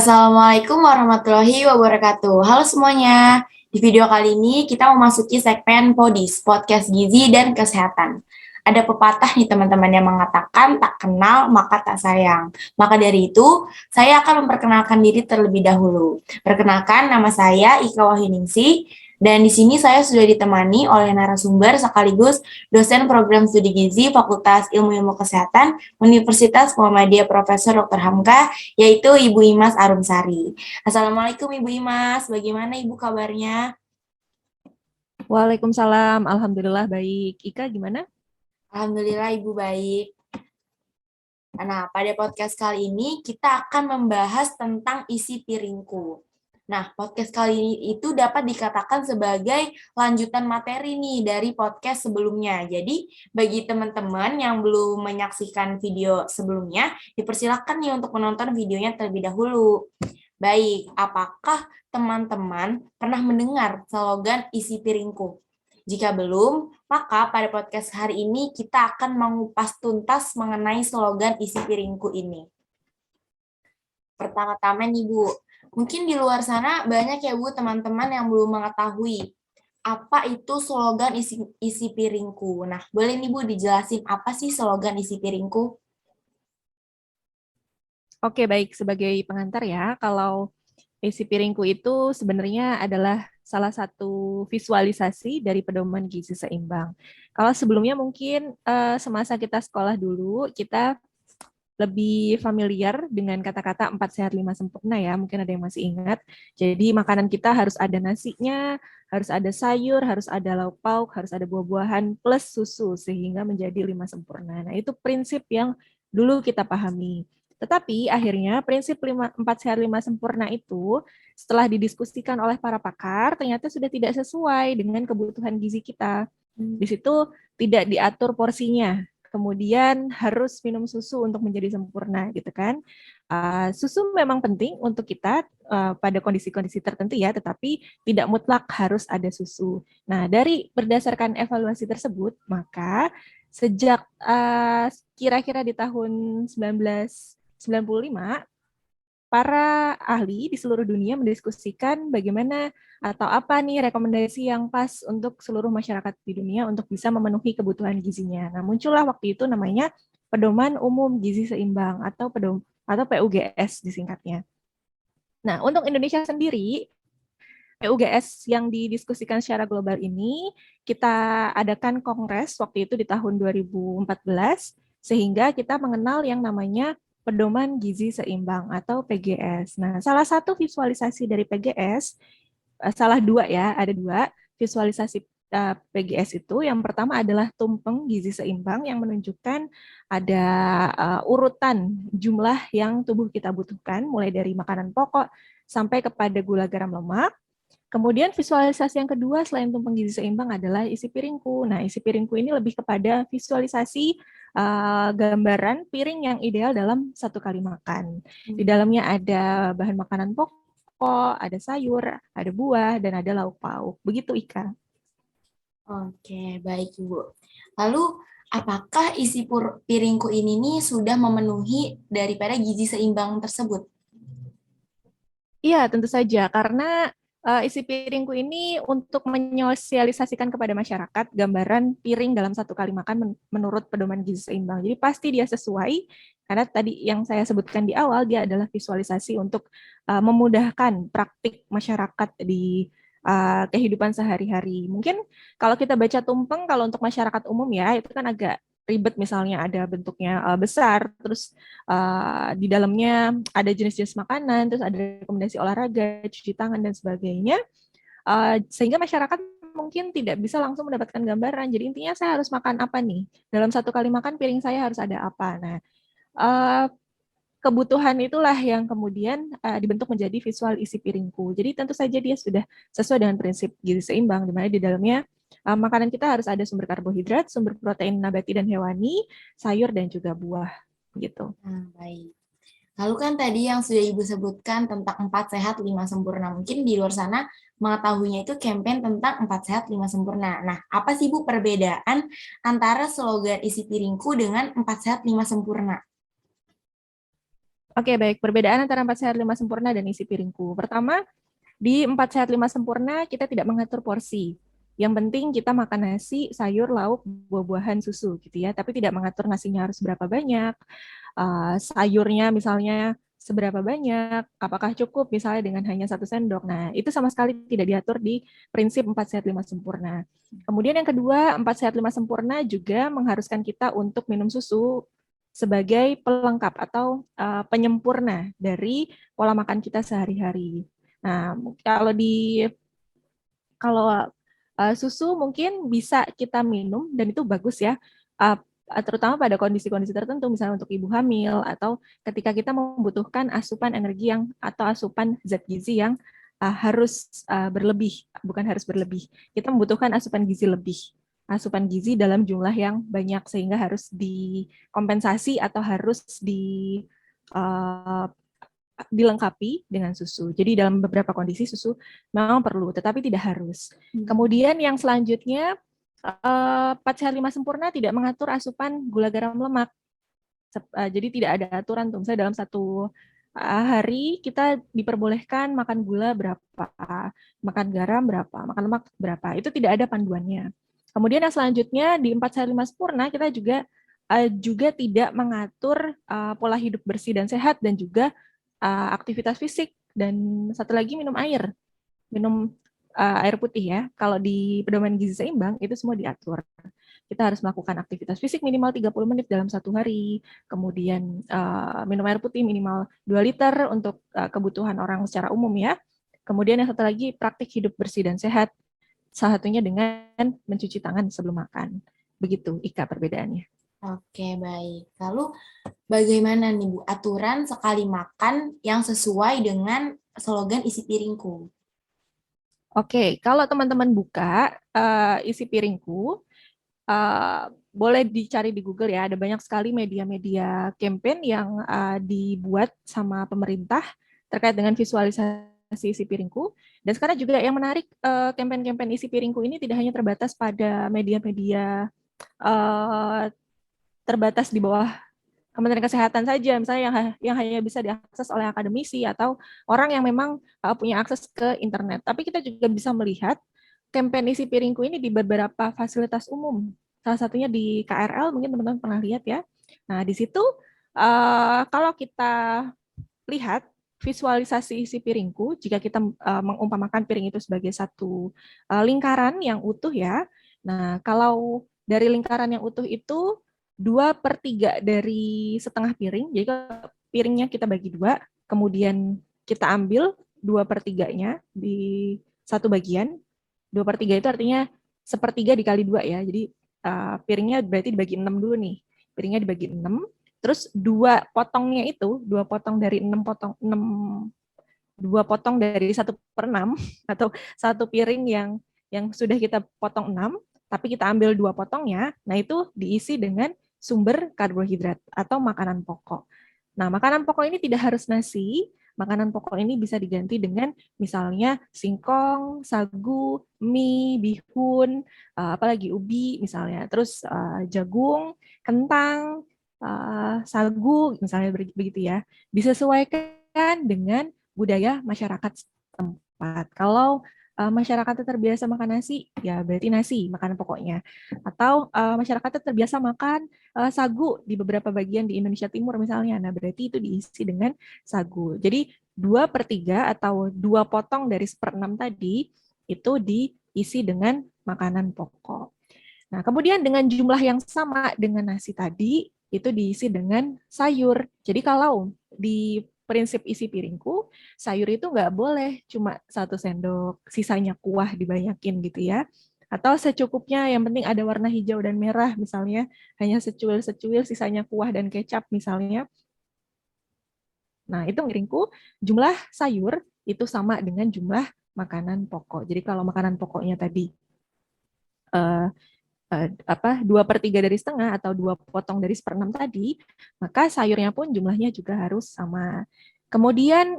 Assalamualaikum warahmatullahi wabarakatuh. Halo semuanya. Di video kali ini kita memasuki segmen PODIS, Podcast Gizi dan Kesehatan. Ada pepatah nih teman-teman yang mengatakan tak kenal maka tak sayang. Maka dari itu, saya akan memperkenalkan diri terlebih dahulu. Perkenalkan, nama saya Ika Wahyuningsih. Dan di sini saya sudah ditemani oleh narasumber sekaligus dosen program studi gizi Fakultas Ilmu-Ilmu Kesehatan Universitas Muhammadiyah Profesor Dr. Hamka, yaitu Ibu Imas Arumsari. Assalamualaikum Ibu Imas, bagaimana Ibu kabarnya? Waalaikumsalam, Alhamdulillah baik. Ika gimana? Alhamdulillah Ibu baik. Nah, pada podcast kali ini kita akan membahas tentang isi piringku. Nah, podcast kali ini itu dapat dikatakan sebagai lanjutan materi nih dari podcast sebelumnya. Jadi, bagi teman-teman yang belum menyaksikan video sebelumnya, dipersilakan nih untuk menonton videonya terlebih dahulu. Baik, apakah teman-teman pernah mendengar slogan isi piringku? Jika belum, maka pada podcast hari ini kita akan mengupas tuntas mengenai slogan isi piringku ini. Pertama-tama nih Bu, mungkin di luar sana banyak ya Bu teman-teman yang belum mengetahui apa itu slogan isi piringku. Nah, boleh nih Bu dijelasin apa sih slogan isi piringku? Oke, baik. Sebagai pengantar ya, kalau isi piringku itu sebenarnya adalah salah satu visualisasi dari pedoman gizi seimbang. Kalau sebelumnya mungkin semasa kita sekolah dulu, kita lebih familiar dengan kata-kata 4 sehat 5 sempurna ya, mungkin ada yang masih ingat. Jadi makanan kita harus ada nasinya, harus ada sayur, harus ada lauk pauk, harus ada buah-buahan plus susu sehingga menjadi 5 sempurna. Nah, itu prinsip yang dulu kita pahami. Tetapi akhirnya prinsip 4 sehat 5 sempurna itu setelah didiskusikan oleh para pakar ternyata sudah tidak sesuai dengan kebutuhan gizi kita. Di situ tidak diatur porsinya, kemudian harus minum susu untuk menjadi sempurna gitu kan. Susu memang penting untuk kita pada kondisi-kondisi tertentu ya, tetapi tidak mutlak harus ada susu. Nah, dari berdasarkan evaluasi tersebut, maka sejak kira-kira di tahun 1995, para ahli di seluruh dunia mendiskusikan bagaimana atau apa nih rekomendasi yang pas untuk seluruh masyarakat di dunia untuk bisa memenuhi kebutuhan gizinya. Nah, muncullah waktu itu namanya Pedoman Umum Gizi Seimbang atau PUGS disingkatnya. Nah, untuk Indonesia sendiri, PUGS yang didiskusikan secara global ini kita adakan kongres waktu itu di tahun 2014 sehingga kita mengenal yang namanya Pedoman Gizi Seimbang atau PGS. Nah, salah satu visualisasi dari PGS, salah dua ya, ada dua visualisasi PGS itu. Yang pertama adalah tumpeng gizi seimbang yang menunjukkan ada urutan jumlah yang tubuh kita butuhkan, mulai dari makanan pokok sampai kepada gula garam lemak. Kemudian visualisasi yang kedua selain tumpeng gizi seimbang adalah isi piringku. Nah, isi piringku ini lebih kepada visualisasi gambaran piring yang ideal dalam satu kali makan. Di dalamnya ada bahan makanan pokok, ada sayur, ada buah, dan ada lauk pauk. Begitu, Ika. Oke, baik Ibu. Lalu, apakah isi piringku ini nih sudah memenuhi daripada gizi seimbang tersebut? Iya, tentu saja. Karena isi piringku ini untuk menyosialisasikan kepada masyarakat gambaran piring dalam satu kali makan menurut pedoman gizi seimbang. Jadi pasti dia sesuai, karena tadi yang saya sebutkan di awal, dia adalah visualisasi untuk memudahkan praktik masyarakat di kehidupan sehari-hari. Mungkin kalau kita baca tumpeng, kalau untuk masyarakat umum ya, itu kan agak ribet, misalnya ada bentuknya besar, terus di dalamnya ada jenis-jenis makanan, terus ada rekomendasi olahraga, cuci tangan, dan sebagainya, sehingga masyarakat mungkin tidak bisa langsung mendapatkan gambaran. Jadi intinya saya harus makan apa nih? Dalam satu kali makan piring saya harus ada apa? Nah, uh, kebutuhan itulah yang kemudian dibentuk menjadi visual isi piringku. Jadi tentu saja dia sudah sesuai dengan prinsip gizi seimbang, di mana di dalamnya makanan kita harus ada sumber karbohidrat, sumber protein nabati dan hewani, sayur, dan juga buah. Gitu. Nah, baik. Lalu kan tadi yang sudah Ibu sebutkan tentang 4 sehat 5 sempurna. Mungkin di luar sana mengetahuinya itu campaign tentang 4 sehat 5 sempurna. Nah, apa sih Bu perbedaan antara slogan isi piringku dengan 4 sehat 5 sempurna? Oke, baik. Perbedaan antara 4 sehat 5 sempurna dan isi piringku. Pertama, di 4 sehat 5 sempurna kita tidak mengatur porsi. Yang penting kita makan nasi, sayur, lauk, buah-buahan, susu gitu ya. Tapi tidak mengatur nasinya harus berapa banyak, sayurnya misalnya seberapa banyak, apakah cukup misalnya dengan hanya 1 sendok. Nah, itu sama sekali tidak diatur di prinsip 4 sehat 5 sempurna. Kemudian yang kedua, 4 sehat 5 sempurna juga mengharuskan kita untuk minum susu sebagai pelengkap atau penyempurna dari pola makan kita sehari-hari. Nah, kalau susu mungkin bisa kita minum dan itu bagus ya, uh, terutama pada kondisi-kondisi tertentu, misalnya untuk ibu hamil atau ketika kita membutuhkan asupan energi yang atau asupan zat gizi yang harus berlebih, bukan harus berlebih. Kita membutuhkan asupan gizi lebih, asupan gizi dalam jumlah yang banyak sehingga harus dikompensasi atau harus uh, dilengkapi dengan susu. Jadi dalam beberapa kondisi susu memang perlu, tetapi tidak harus. Kemudian yang selanjutnya, 4 sehat 5 sempurna tidak mengatur asupan gula garam lemak. Jadi tidak ada aturan tuh, misalnya dalam satu hari kita diperbolehkan makan gula berapa, makan garam berapa, makan lemak berapa. Itu tidak ada panduannya. Kemudian yang selanjutnya di 4 sehat 5 sempurna kita juga tidak mengatur pola hidup bersih dan sehat dan juga aktivitas fisik, dan satu lagi minum air putih ya. Kalau di pedoman gizi seimbang itu semua diatur. Kita harus melakukan aktivitas fisik minimal 30 menit dalam satu hari, kemudian minum air putih minimal 2 liter untuk kebutuhan orang secara umum ya. Kemudian yang satu lagi praktik hidup bersih dan sehat, salah satunya dengan mencuci tangan sebelum makan. Begitu Ika perbedaannya. Oke, baik. Lalu bagaimana nih Bu aturan sekali makan yang sesuai dengan slogan isi piringku? Oke, kalau teman-teman buka isi piringku, boleh dicari di Google ya. Ada banyak sekali media-media campaign yang dibuat sama pemerintah terkait dengan visualisasi isi piringku. Dan sekarang juga yang menarik, campaign-campaign isi piringku ini tidak hanya terbatas pada media-media uh, terbatas di bawah Kementerian Kesehatan saja, misalnya yang hanya bisa diakses oleh akademisi atau orang yang memang punya akses ke internet. Tapi kita juga bisa melihat campaign isi piringku ini di beberapa fasilitas umum. Salah satunya di KRL, mungkin teman-teman pernah lihat ya. Nah, di situ kalau kita lihat visualisasi isi piringku, jika kita mengumpamakan piring itu sebagai satu lingkaran yang utuh ya. Nah, kalau dari lingkaran yang utuh itu 2/3 dari setengah piring, jadi kalau piringnya kita bagi dua, kemudian kita ambil 2/3-nya di satu bagian. 2/3 itu artinya sepertiga dikali dua ya, jadi piringnya berarti dibagi 6 dulu nih. Piringnya dibagi 6, terus dua potong dari 6 potong, 2 potong dari 1/6 atau satu piring yang sudah kita potong 6, tapi kita ambil 2 potongnya, nah itu diisi dengan sumber karbohidrat atau makanan pokok. Nah, makanan pokok ini tidak harus nasi, makanan pokok ini bisa diganti dengan misalnya singkong, sagu, mie, bihun, apalagi ubi misalnya, terus jagung, kentang, sagu misalnya begitu ya. Disesuaikan dengan budaya masyarakat setempat. Kalau masyarakatnya terbiasa makan nasi, ya berarti nasi makanan pokoknya. Atau masyarakatnya terbiasa makan sagu di beberapa bagian di Indonesia Timur misalnya, nah berarti itu diisi dengan sagu. Jadi 2/3 atau 2 potong dari 1/6 tadi itu diisi dengan makanan pokok. Nah, kemudian dengan jumlah yang sama dengan nasi tadi, itu diisi dengan sayur. Jadi kalau di prinsip isi piringku, sayur itu nggak boleh cuma 1 sendok, sisanya kuah dibanyakin gitu ya. Atau secukupnya, yang penting ada warna hijau dan merah misalnya, hanya secuil-secuil, sisanya kuah dan kecap misalnya. Nah, itu piringku, jumlah sayur itu sama dengan jumlah makanan pokok. Jadi kalau makanan pokoknya tadi eh, 2/3 dari setengah atau 2 potong dari 1/6 tadi, maka sayurnya pun jumlahnya juga harus sama. Kemudian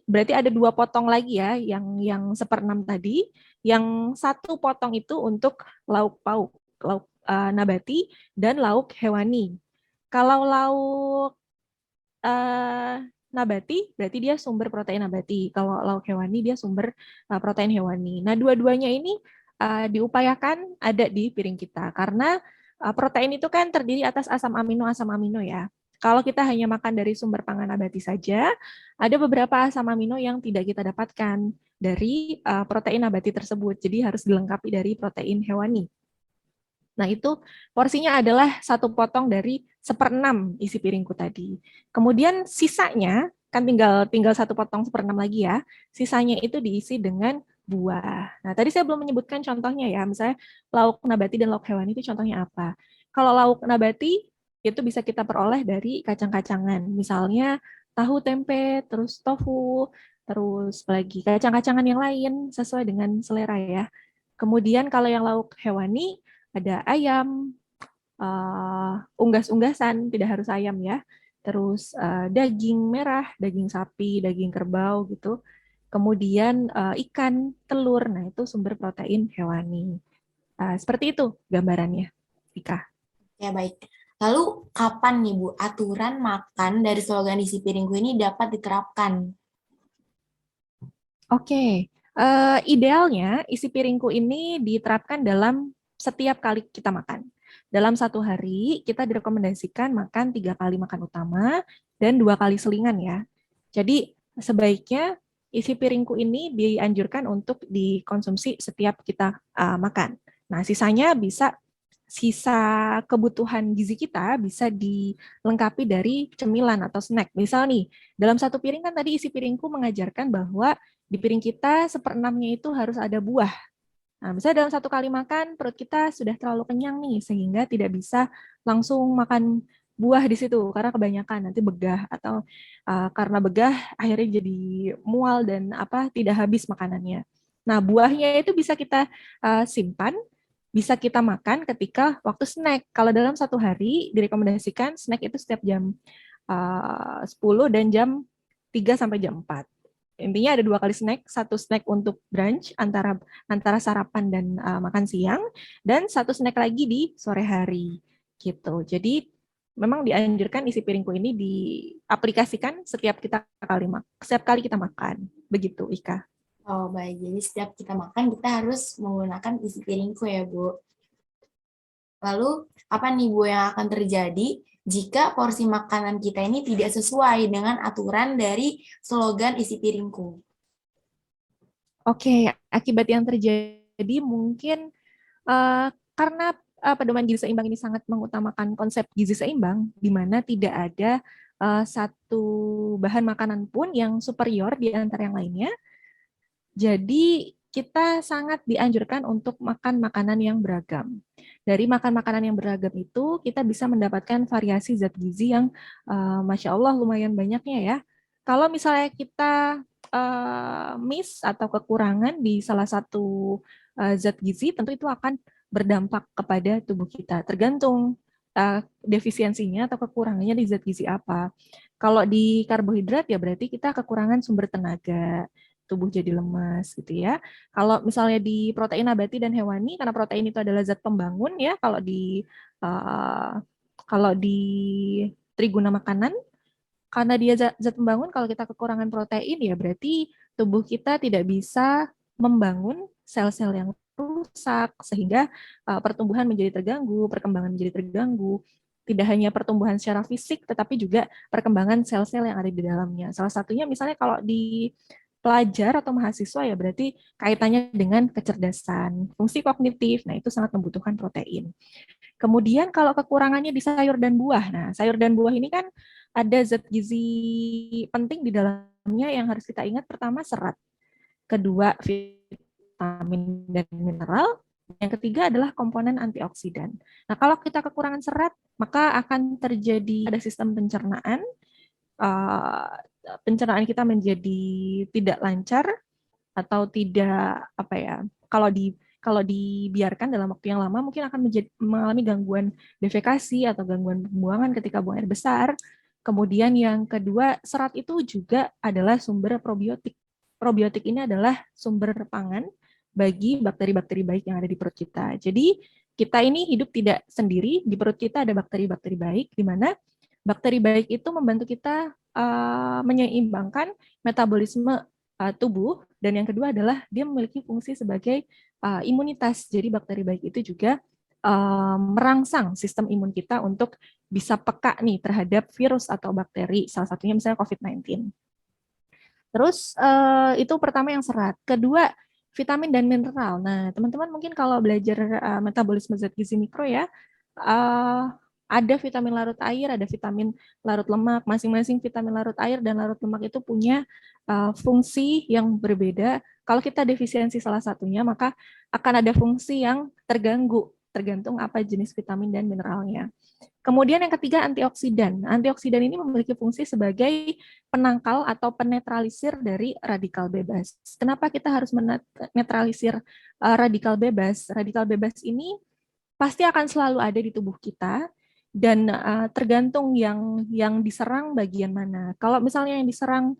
berarti ada 2 potong lagi ya, yang 1/6 tadi, yang 1 potong itu untuk lauk pauk, lauk nabati dan lauk hewani. Kalau lauk nabati, berarti dia sumber protein nabati. Kalau lauk hewani, dia sumber protein hewani. Nah, dua-duanya ini diupayakan ada di piring kita. Karena protein itu kan terdiri atas asam amino ya. Kalau kita hanya makan dari sumber pangan nabati saja, ada beberapa asam amino yang tidak kita dapatkan dari protein nabati tersebut. Jadi harus dilengkapi dari protein hewani. Nah, itu porsinya adalah 1 potong dari 1/6 isi piringku tadi. Kemudian sisanya, kan tinggal 1 potong 1/6 lagi ya, sisanya itu diisi dengan buah. Nah, tadi saya belum menyebutkan contohnya ya, misalnya lauk nabati dan lauk hewani itu contohnya apa. Kalau lauk nabati, itu bisa kita peroleh dari kacang-kacangan. Misalnya tahu tempe, terus tofu, terus lagi kacang-kacangan yang lain sesuai dengan selera ya. Kemudian kalau yang lauk hewani, ada ayam, unggas-unggasan, tidak harus ayam ya. Terus daging merah, daging sapi, daging kerbau gitu. Kemudian ikan, telur, nah itu sumber protein hewani. Seperti itu gambarannya, Ika. Ya, baik. Lalu, kapan nih, Bu, aturan makan dari slogan isi piringku ini dapat diterapkan? Oke, idealnya isi piringku ini diterapkan dalam setiap kali kita makan. Dalam 1 hari, kita direkomendasikan makan 3 kali makan utama dan 2 kali selingan ya. Jadi, sebaiknya isi piringku ini dianjurkan untuk dikonsumsi setiap kita makan. Nah, sisa kebutuhan gizi kita bisa dilengkapi dari cemilan atau snack. Misal nih, dalam 1 piring kan tadi isi piringku mengajarkan bahwa di piring kita 1/6-nya itu harus ada buah. Nah, misalnya dalam 1 kali makan, perut kita sudah terlalu kenyang nih, sehingga tidak bisa langsung makan buah di situ, karena kebanyakan nanti begah, atau karena begah akhirnya jadi mual dan tidak habis makanannya. Nah, buahnya itu bisa kita simpan, bisa kita makan ketika waktu snack. Kalau dalam 1 hari, direkomendasikan snack itu setiap jam 10 dan jam 3 sampai jam 4. Intinya ada 2 kali snack, 1 snack untuk brunch antara sarapan dan makan siang, dan 1 snack lagi di sore hari gitu. Jadi memang dianjurkan isi piringku ini diaplikasikan setiap kali kita makan. Begitu, Ika. Oh, baik. Jadi setiap kita makan, kita harus menggunakan isi piringku ya, Bu. Lalu, apa nih, Bu, yang akan terjadi jika porsi makanan kita ini tidak sesuai dengan aturan dari slogan isi piringku? Oke, akibat yang terjadi mungkin karena pedoman gizi seimbang ini sangat mengutamakan konsep gizi seimbang, di mana tidak ada satu bahan makanan pun yang superior di antara yang lainnya. Jadi kita sangat dianjurkan untuk makan makanan yang beragam. Dari makan makanan yang beragam itu, kita bisa mendapatkan variasi zat gizi yang Masya Allah lumayan banyaknya ya. Kalau misalnya kita miss atau kekurangan di salah satu zat gizi, tentu itu akan berdampak kepada tubuh kita. Tergantung defisiensinya atau kekurangannya di zat gizi apa. Kalau di karbohidrat ya berarti kita kekurangan sumber tenaga, tubuh jadi lemas gitu ya. Kalau misalnya di protein nabati dan hewani, karena protein itu adalah zat pembangun ya, uh, kalau di triguna makanan, karena dia zat pembangun, kalau kita kekurangan protein ya berarti tubuh kita tidak bisa membangun sel-sel yang rusak sehingga pertumbuhan menjadi terganggu, perkembangan menjadi terganggu. Tidak hanya pertumbuhan secara fisik, tetapi juga perkembangan sel-sel yang ada di dalamnya. Salah satunya misalnya kalau di pelajar atau mahasiswa ya berarti kaitannya dengan kecerdasan, fungsi kognitif. Nah, itu sangat membutuhkan protein. Kemudian kalau kekurangannya di sayur dan buah. Nah, sayur dan buah ini kan ada zat gizi penting di dalamnya yang harus kita ingat. Pertama, serat. Kedua, vitamin dan mineral. Yang ketiga adalah komponen antioksidan. Nah, kalau kita kekurangan serat, maka akan terjadi ada sistem pencernaan. Pencernaan kita menjadi tidak lancar atau tidak kalau dibiarkan dalam waktu yang lama mungkin akan mengalami gangguan defekasi atau gangguan pembuangan ketika buang air besar. Kemudian yang kedua, serat itu juga adalah sumber probiotik. Probiotik ini adalah sumber pangan bagi bakteri-bakteri baik yang ada di perut kita. Jadi kita ini hidup tidak sendiri, di perut kita ada bakteri-bakteri baik, di mana bakteri baik itu membantu kita menyeimbangkan metabolisme tubuh, dan yang kedua adalah dia memiliki fungsi sebagai imunitas. Jadi bakteri baik itu juga merangsang sistem imun kita untuk bisa peka nih terhadap virus atau bakteri, salah satunya misalnya COVID-19. Terus itu pertama yang serat. Kedua, vitamin dan mineral. Nah, teman-teman mungkin kalau belajar metabolisme zat gizi mikro ya, ada vitamin larut air, ada vitamin larut lemak. Masing-masing vitamin larut air dan larut lemak itu punya fungsi yang berbeda. Kalau kita defisiensi salah satunya, maka akan ada fungsi yang terganggu, tergantung apa jenis vitamin dan mineralnya. Kemudian yang ketiga, antioksidan. Antioksidan ini memiliki fungsi sebagai penangkal atau penetralisir dari radikal bebas. Kenapa kita harus menetralisir radikal bebas? Radikal bebas ini pasti akan selalu ada di tubuh kita, dan tergantung yang diserang bagian mana. Kalau misalnya yang diserang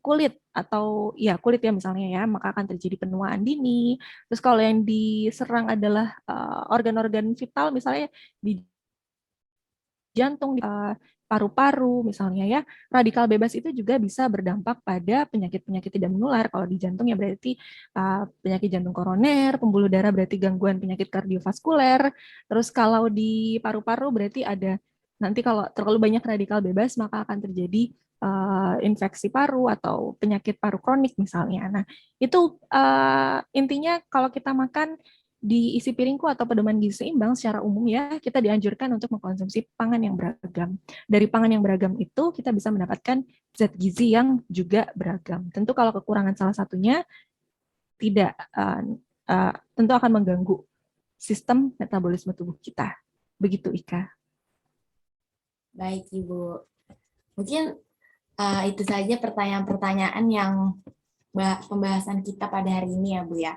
kulit atau ya kulit ya misalnya ya, maka akan terjadi penuaan dini. Terus kalau yang diserang adalah organ-organ vital misalnya di jantung, paru-paru misalnya ya, radikal bebas itu juga bisa berdampak pada penyakit-penyakit tidak menular. Kalau di jantung ya berarti penyakit jantung koroner, pembuluh darah berarti gangguan penyakit kardiovaskuler. Terus kalau di paru-paru berarti ada, nanti kalau terlalu banyak radikal bebas maka akan terjadi infeksi paru atau penyakit paru kronik misalnya. Nah, itu intinya kalau kita makan di isi piringku atau pedoman gizi seimbang secara umum ya, kita dianjurkan untuk mengkonsumsi pangan yang beragam. Dari pangan yang beragam itu kita bisa mendapatkan zat gizi yang juga beragam. Tentu kalau kekurangan salah satunya tidak tentu akan mengganggu sistem metabolisme tubuh kita. Begitu Ika. Baik Ibu. Mungkin itu saja pertanyaan-pertanyaan yang pembahasan kita pada hari ini ya Bu ya.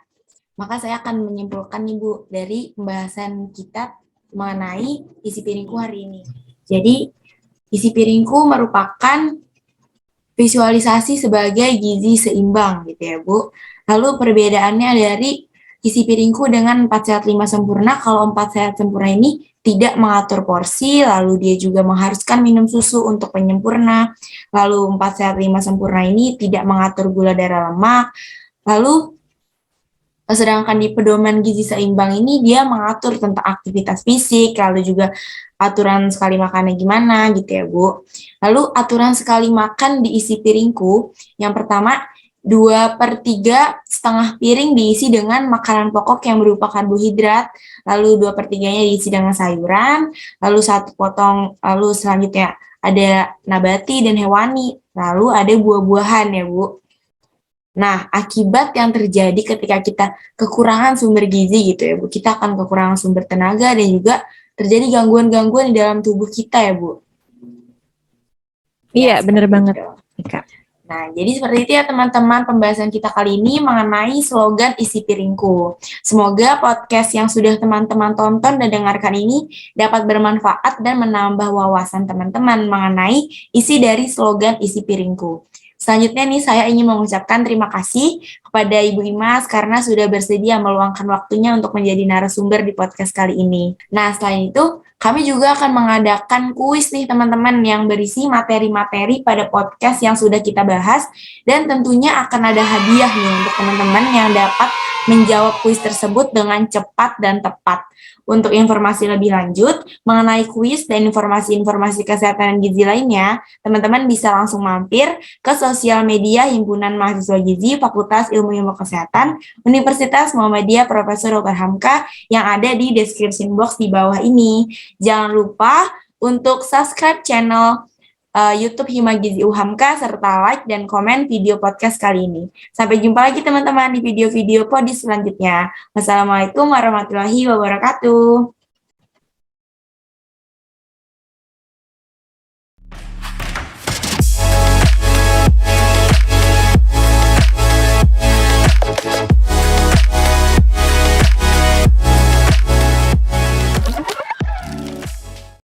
Maka saya akan menyimpulkan nih Bu, dari pembahasan kita mengenai isi piringku hari ini. Jadi, isi piringku merupakan visualisasi sebagai gizi seimbang gitu ya Bu. Lalu perbedaannya dari isi piringku dengan 4 sehat 5 sempurna, kalau 4 sehat sempurna ini tidak mengatur porsi, lalu dia juga mengharuskan minum susu untuk penyempurna, lalu 4 sehat 5 sempurna ini tidak mengatur gula darah lemak, lalu sedangkan di pedoman gizi seimbang ini dia mengatur tentang aktivitas fisik, lalu juga aturan sekali makannya gimana gitu ya Bu. Lalu aturan sekali makan di isi piringku, yang pertama 2/3 setengah piring diisi dengan makanan pokok yang berupa karbohidrat, lalu 2/3-nya diisi dengan sayuran, lalu 1 potong, lalu selanjutnya ada nabati dan hewani, lalu ada buah-buahan ya Bu. Nah, akibat yang terjadi ketika kita kekurangan sumber gizi gitu ya Bu, kita akan kekurangan sumber tenaga dan juga terjadi gangguan-gangguan di dalam tubuh kita ya Bu. Iya, benar banget Ika. Nah, jadi seperti itu ya teman-teman pembahasan kita kali ini mengenai slogan isi piringku. Semoga podcast yang sudah teman-teman tonton dan dengarkan ini dapat bermanfaat dan menambah wawasan teman-teman mengenai isi dari slogan isi piringku. Selanjutnya nih saya ingin mengucapkan terima kasih kepada Ibu Imas karena sudah bersedia meluangkan waktunya untuk menjadi narasumber di podcast kali ini. Nah, selain itu kami juga akan mengadakan kuis nih teman-teman yang berisi materi-materi pada podcast yang sudah kita bahas, dan tentunya akan ada hadiah nih untuk teman-teman yang dapat menjawab kuis tersebut dengan cepat dan tepat. Untuk informasi lebih lanjut mengenai kuis dan informasi-informasi kesehatan dan gizi lainnya, teman-teman bisa langsung mampir ke sosial media Himpunan Mahasiswa Gizi Fakultas Ilmu Kesehatan Universitas Muhammadiyah Profesor Dr. Hamka yang ada di description box di bawah ini. Jangan lupa untuk subscribe channel YouTube Himagizi Uhamka serta like dan komen video podcast kali ini. Sampai jumpa lagi teman-teman di video-video podis selanjutnya. Wassalamualaikum warahmatullahi wabarakatuh.